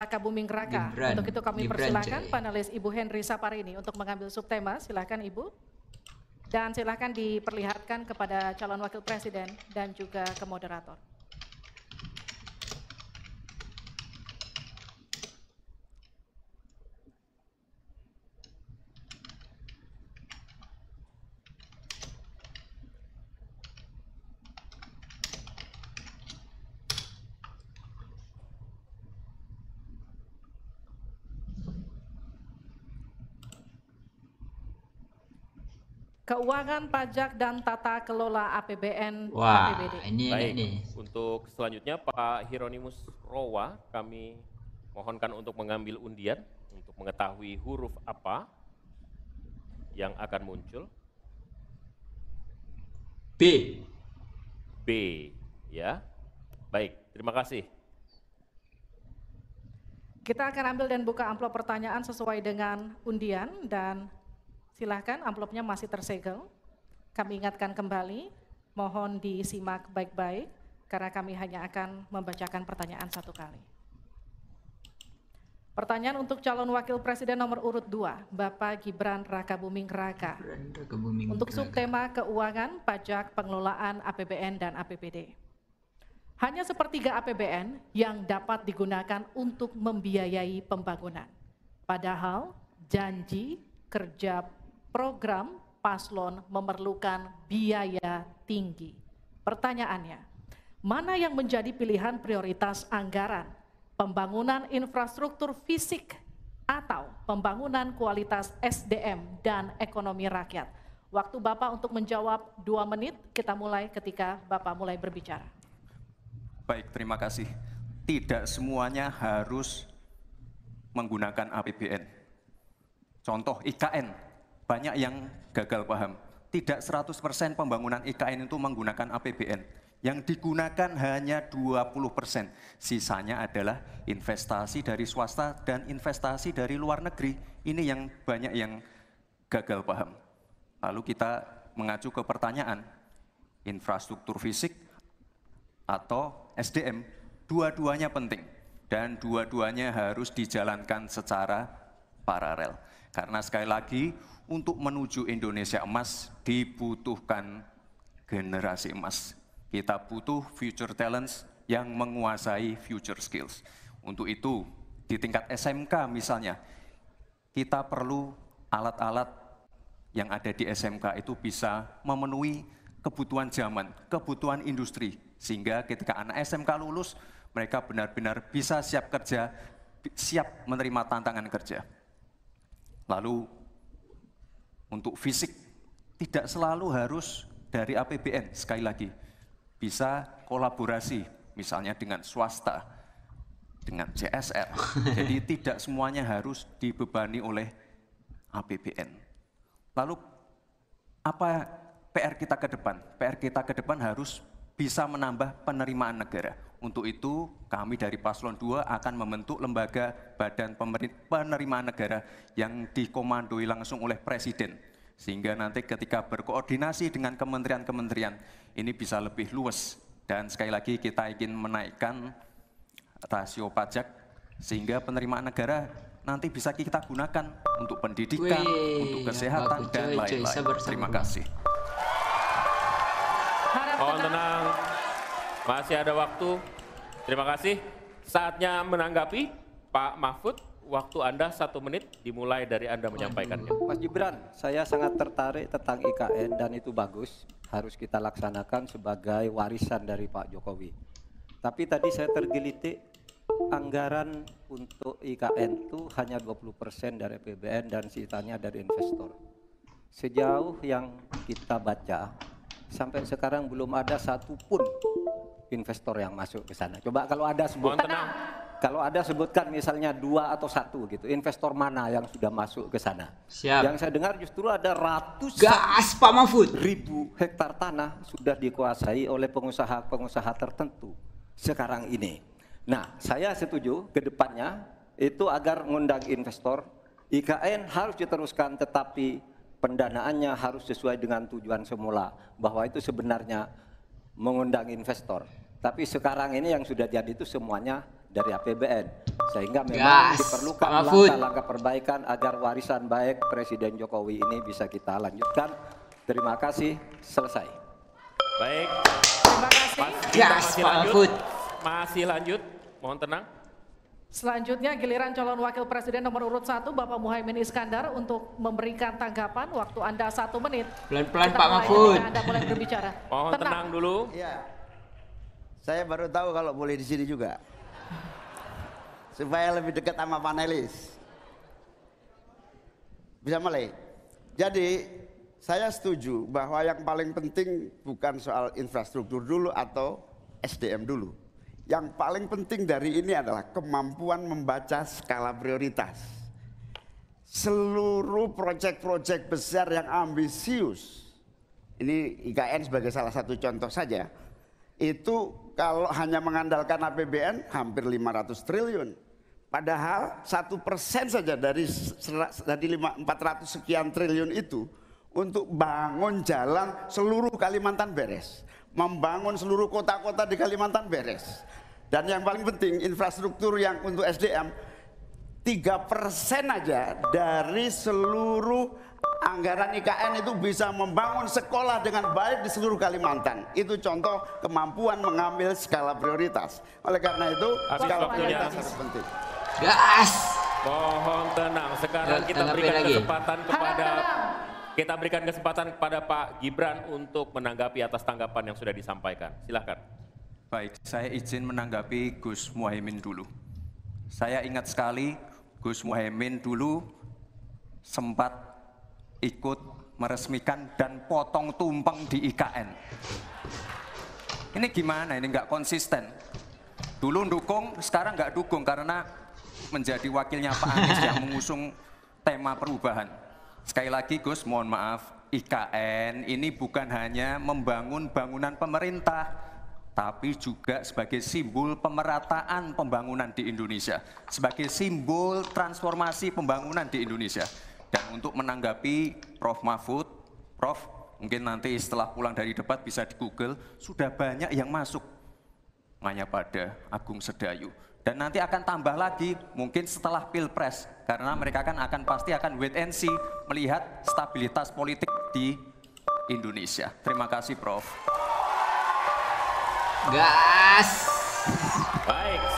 Raka Buming Raka. Untuk itu kami persilahkan panelis Ibu Henry Saparini untuk mengambil subtema. Silakan Ibu. Dan silakan diperlihatkan kepada calon wakil presiden dan juga ke moderator. Keuangan, pajak, dan tata kelola APBN. Wah, APBD. ini. Untuk selanjutnya Pak Hieronymus Rowa, kami mohonkan untuk mengambil undian untuk mengetahui huruf apa yang akan muncul. B. B, ya. Baik, terima kasih. Kita akan ambil dan buka amplop pertanyaan sesuai dengan undian dan silakan, amplopnya masih tersegel. Kami ingatkan kembali, mohon disimak baik-baik karena kami hanya akan membacakan pertanyaan satu kali. Pertanyaan untuk calon wakil presiden nomor urut 2, Bapak Gibran Raka Buming Raka. Untuk subtema keuangan, pajak, pengelolaan APBN dan APBD. Hanya sepertiga APBN yang dapat digunakan untuk membiayai pembangunan. Padahal janji kerja program paslon memerlukan biaya tinggi. Pertanyaannya, mana yang menjadi pilihan prioritas anggaran? Pembangunan infrastruktur fisik atau pembangunan kualitas SDM dan ekonomi rakyat? Waktu Bapak untuk menjawab 2 menit, kita mulai ketika Bapak mulai berbicara. Baik, terima kasih. Tidak semuanya harus menggunakan APBN. Contoh IKN. Banyak yang gagal paham. Tidak 100% pembangunan IKN itu menggunakan APBN. Yang digunakan hanya 20%. Sisanya adalah investasi dari swasta dan investasi dari luar negeri. Ini yang banyak yang gagal paham. Lalu kita mengacu ke pertanyaan, infrastruktur fisik atau SDM, dua-duanya penting. Dan dua-duanya harus dijalankan secara paralel. Karena sekali lagi, untuk menuju Indonesia emas dibutuhkan generasi emas. Kita butuh future talents yang menguasai future skills. Untuk itu, di tingkat SMK misalnya, kita perlu alat-alat yang ada di SMK itu bisa memenuhi kebutuhan zaman, kebutuhan industri. Sehingga ketika anak SMK lulus, mereka benar-benar bisa siap kerja, siap menerima tantangan kerja. Lalu, untuk fisik, tidak selalu harus dari APBN, sekali lagi. Bisa kolaborasi, misalnya dengan swasta, dengan CSR. Jadi tidak semuanya harus dibebani oleh APBN. Lalu, apa PR kita ke depan? PR kita ke depan harus bisa menambah penerimaan negara. Untuk itu, kami dari Paslon 2 akan membentuk lembaga badan penerimaan negara yang dikomandoi langsung oleh Presiden. Sehingga nanti ketika berkoordinasi dengan kementerian-kementerian, ini bisa lebih luas. Dan sekali lagi kita ingin menaikkan rasio pajak, sehingga penerimaan negara nanti bisa kita gunakan untuk pendidikan, untuk kesehatan, dan lain-lain. Terima kasih. Mohon tenang, masih ada waktu. Terima kasih. Saatnya menanggapi, Pak Mahfud, waktu Anda 1 menit dimulai dari Anda menyampaikannya. Mas Gibran, saya sangat tertarik tentang IKN dan itu bagus, harus kita laksanakan sebagai warisan dari Pak Jokowi. Tapi tadi saya tergelitik, anggaran untuk IKN itu hanya 20% dari APBN dan sisanya dari investor. Sejauh yang kita baca, sampai sekarang belum ada satupun investor yang masuk ke sana. Coba kalau ada sebutkan, sebutkan misalnya 2 atau 1 gitu, investor mana yang sudah masuk ke sana. Siap. Yang saya dengar justru ada Pak Mahfud. ribu hektar tanah sudah dikuasai oleh pengusaha-pengusaha tertentu sekarang ini. Nah, saya setuju ke depannya itu agar mengundang investor. IKN harus diteruskan, tetapi pendanaannya harus sesuai dengan tujuan semula, bahwa itu sebenarnya mengundang investor. Tapi sekarang ini yang sudah jadi itu semuanya dari APBN. Sehingga memang diperlukan langkah-langkah perbaikan agar warisan baik Presiden Jokowi ini bisa kita lanjutkan. Terima kasih, selesai. Baik. Terima kasih. Gas, Pak Mahfud. Masih lanjut, mohon tenang. Selanjutnya giliran calon wakil presiden nomor urut 1 Bapak Muhaimin Iskandar untuk memberikan tanggapan. Waktu Anda 1 menit. Pelan-pelan Kita Pak mulai Mahfud. ketika Anda mulai berbicara. Mohon tenang dulu. Iya. Saya baru tahu kalau boleh di sini juga. Supaya lebih dekat sama panelis. Bisa mulai. Jadi saya setuju bahwa yang paling penting bukan soal infrastruktur dulu atau SDM dulu. Yang paling penting dari ini adalah kemampuan membaca skala prioritas. Seluruh proyek-proyek besar yang ambisius, ini IKN sebagai salah satu contoh saja, itu kalau hanya mengandalkan APBN hampir 500 triliun. Padahal 1% saja dari 400 sekian triliun itu untuk bangun jalan seluruh Kalimantan beres. Membangun seluruh kota-kota di Kalimantan beres. Dan yang paling penting infrastruktur yang untuk SDM 3% aja dari seluruh anggaran IKN itu bisa membangun sekolah dengan baik di seluruh Kalimantan. Itu contoh kemampuan mengambil skala prioritas. Oleh karena itu skala prioritas sangat penting. Gas. Mohon tenang. Sekarang kita berikan kesempatan kepada Pak Gibran untuk menanggapi atas tanggapan yang sudah disampaikan. Silakan. Baik, saya izin menanggapi Gus Muhaimin dulu. Saya ingat sekali Gus Muhaimin dulu sempat ikut meresmikan dan potong tumpeng di IKN. Ini gimana? Ini nggak konsisten. Dulu dukung, sekarang nggak dukung karena menjadi wakilnya Pak Anies yang mengusung tema perubahan. Sekali lagi Gus, mohon maaf, IKN ini bukan hanya membangun bangunan pemerintah, tapi juga sebagai simbol pemerataan pembangunan di Indonesia, sebagai simbol transformasi pembangunan di Indonesia. Dan untuk menanggapi Prof. Mahfud, Prof, mungkin nanti setelah pulang dari debat bisa di Google, sudah banyak yang masuk, hanya pada Agung Sedayu. Dan nanti akan tambah lagi mungkin setelah Pilpres, karena mereka akan pasti akan wait and see melihat stabilitas politik di Indonesia. Terima kasih, Prof. Gas. Baik.